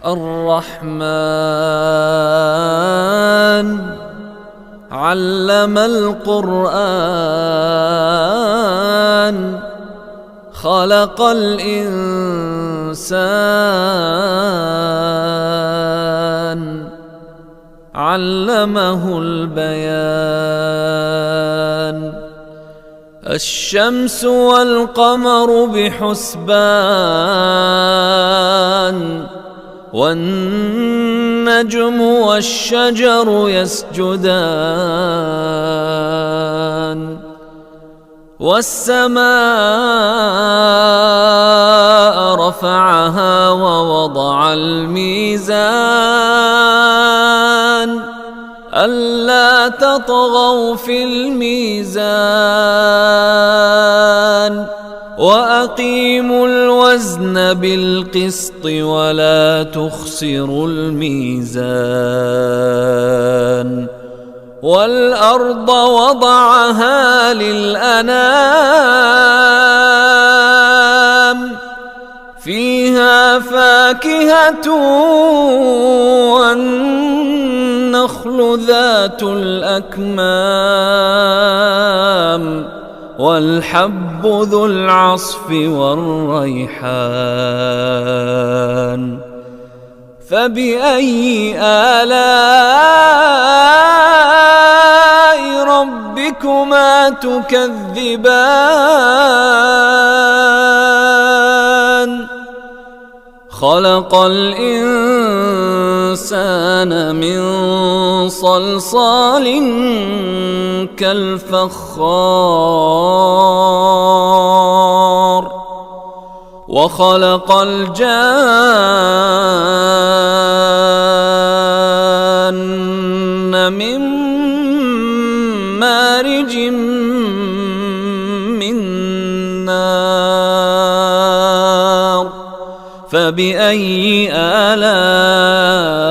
الرحمن علم القرآن خلق الإنسان علمه البيان الشمس والقمر بحسبان والنجم والشجر يسجدان والسماء رفعها ووضع الميزان ألا تطغوا في الميزان وأقيموا الوزن بالقسط ولا تخسروا الميزان والأرض وضعها للأنام فيها فاكهة والنخل ذات الأكمام والحب ذو العصف والريحان فبأي آلاء ربكما تكذبان خلق الإنسان من صلصال كالفخار وخلق الجان من مارج من نار فبأي آلاء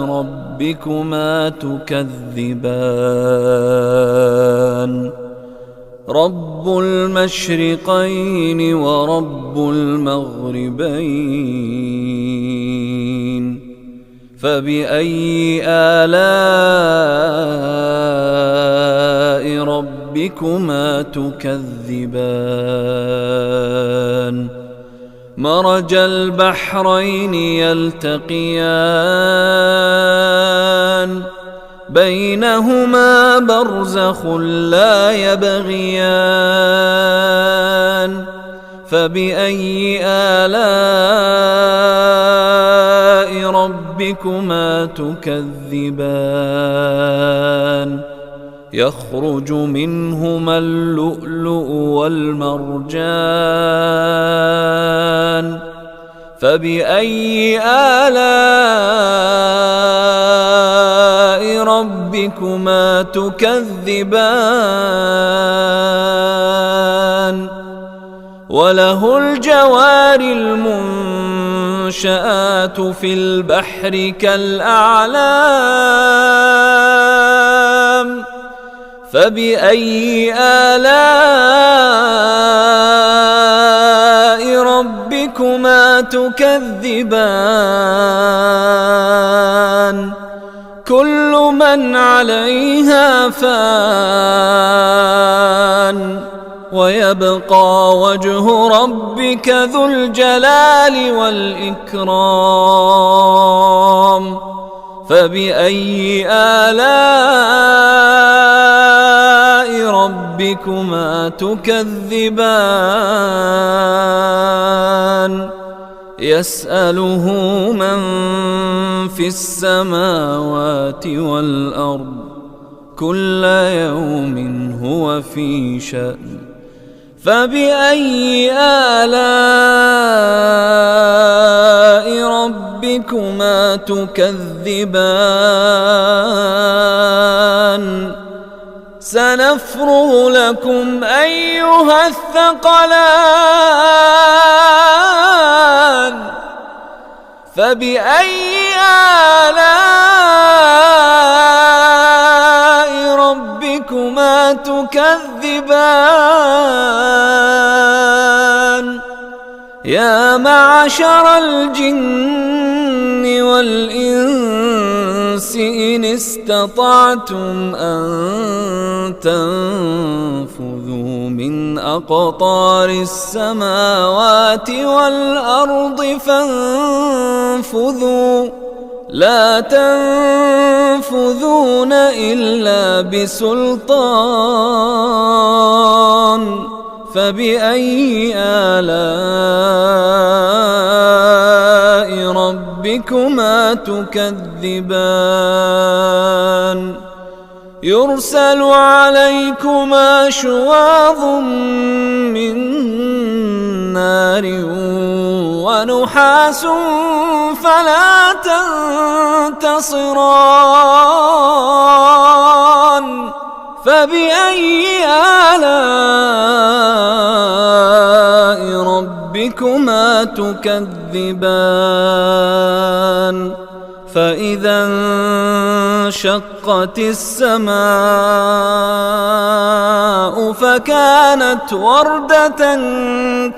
ربكما تكذبان رب المشرقين ورب المغربين فبأي آلاء ربكما تكذبان مرج البحرين يلتقيان بينهما برزخ لا يبغيان فبأي آلاء ربكما تكذبان يخرج منهما اللؤلؤ والمرجان فبأي آلاء ربكما تكذبان وله الجوار المنشآت في البحر كالأعلام فبأي آلاء ربكما تكذبان كل من عليها فان ويبقى وجه ربك ذو الجلال والإكرام فبأي آلاء ربكما تكذبان يسأله من في السماوات والأرض كل يوم هو في شأن فبأي آلاء ربكما تكذبان سنفرغ لكم أيها الثقلان فبأي آلاء ربكما تكذبان يا معشر الجن والإنس إن استطعتم أن تنفذوا من أقطار السماوات والأرض فانفذوا لا تنفذون إلا بسلطان فبأي آلاء ربكما تكذبان يرسل عليكما شواظ من نار ونحاس فلا تنتصران فبأي آلاء ربكما تكذبان فإذا انشقت السماء فكانت وردة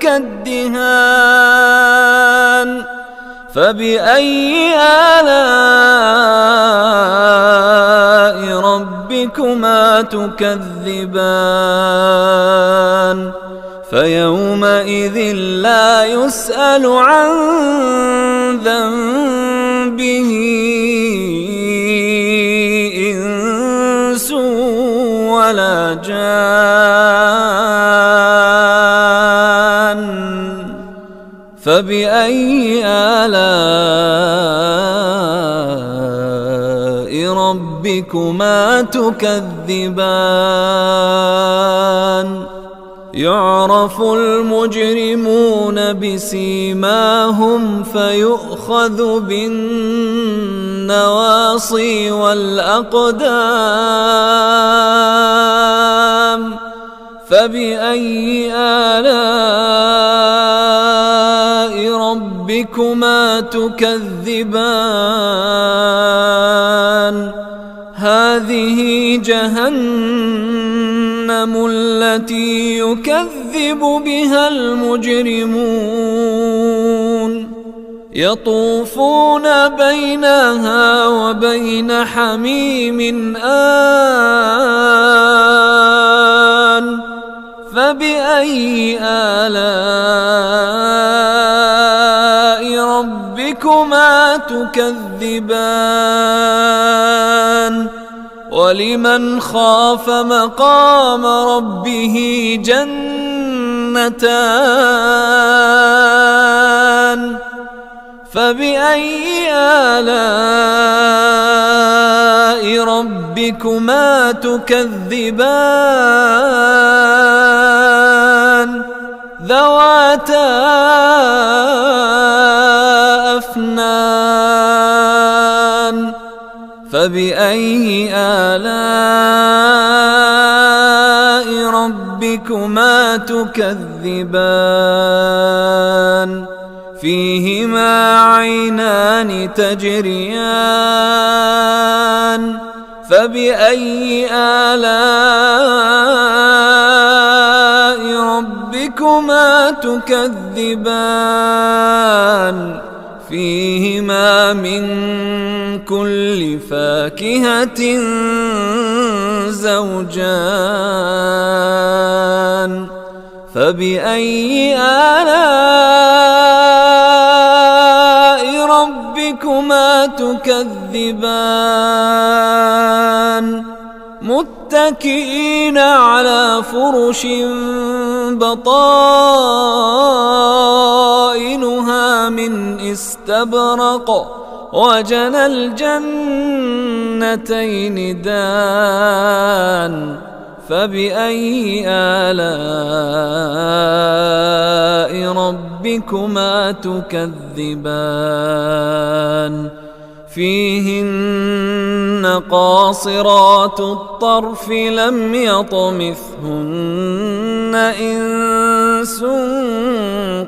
كالدهان فبأي آلاء ربكما تكذبان فيومئذ لا يسأل عن ذنبه إنس ولا جان فبأي آلاء ربكما تكذبان يعرف المجرمون بسيماهم فيؤخذ بالنواصي والأقدام فبأي آلاء ربكما تكذبان هذه جهنم التي يكذب بها المجرمون يطوفون بينها وبين حميم آن فبأي آلاء ربكما تكذبان ولمن خاف مقام ربه جنتان فبأي آلاء ربكما تكذبان ذواتا أفنان فبأي آلاء ربكما تكذبان فيهما عينان تجريان فبأي آلاء ربكما تكذبان فيهما من كل فاكهة زوجان فبأي آلاء ربكما تكذبان متكئين على فرش بطائنها من استبرق وجنى الجنتين دان فبأي آلاء ربكما تكذبان فيهن قاصرات الطرف لم يطمثهن إنس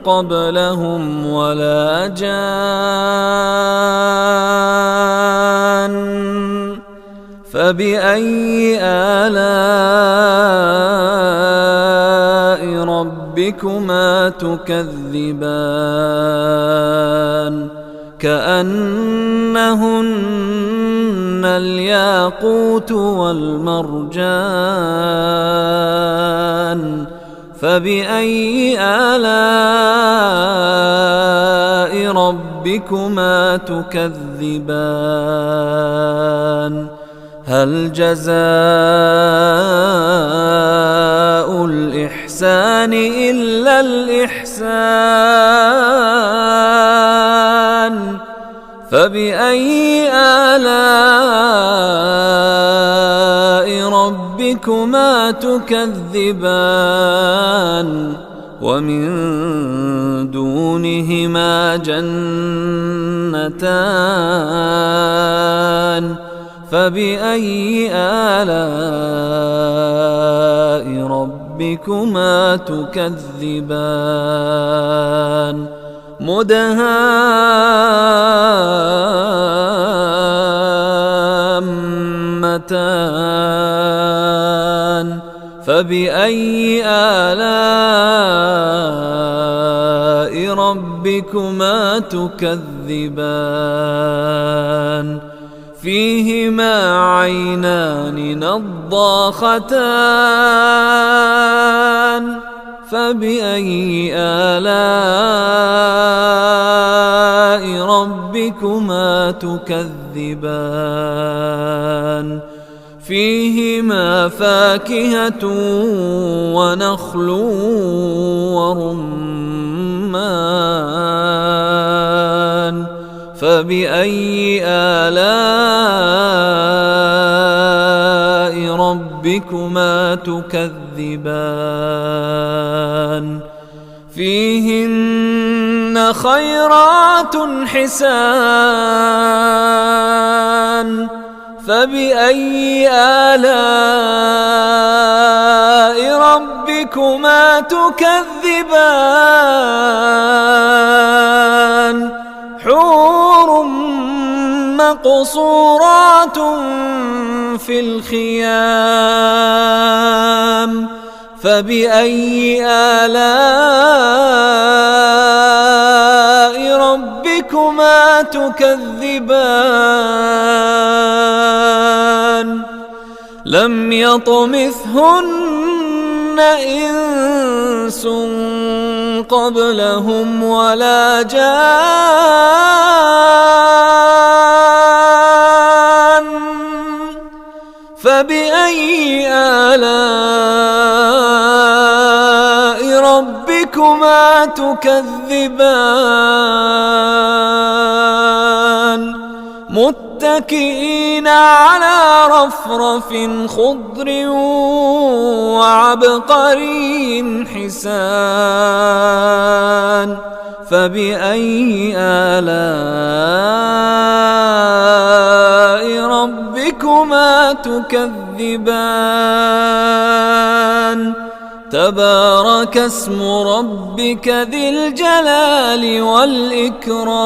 قبلهم ولا جان فبأي آلاء ربكما ربكما تكذبان كأنهن الياقوت والمرجان فبأي آلاء ربكما تكذبان هل جزاء الإحسان إلا الإحسان فبأي آلاء ربكما تكذبان ومن دونهما جنتان فبأي آلاء ربكما تكذبان مدهامتان فبأي آلاء ربكما تكذبان فيهما عينان نضاختان فبأي آلاء ربكما تكذبان فيهما فاكهة ونخل ورمان فبأي آلاء ربكما تكذبان فيهن خيرات حسان فبأي آلاء ربكما تكذبان حور مقصورات في الخيام فبأي آلاء ربكما تكذبان لم يطمثهن إنس قبلهم ولا جان فبأي آلاء ربكما تكذبان متكئين على رفرف خضر وعبقري حسان فبأي آلاء ربكما تكذبان تبارك اسم ربك ذي الجلال والإكرام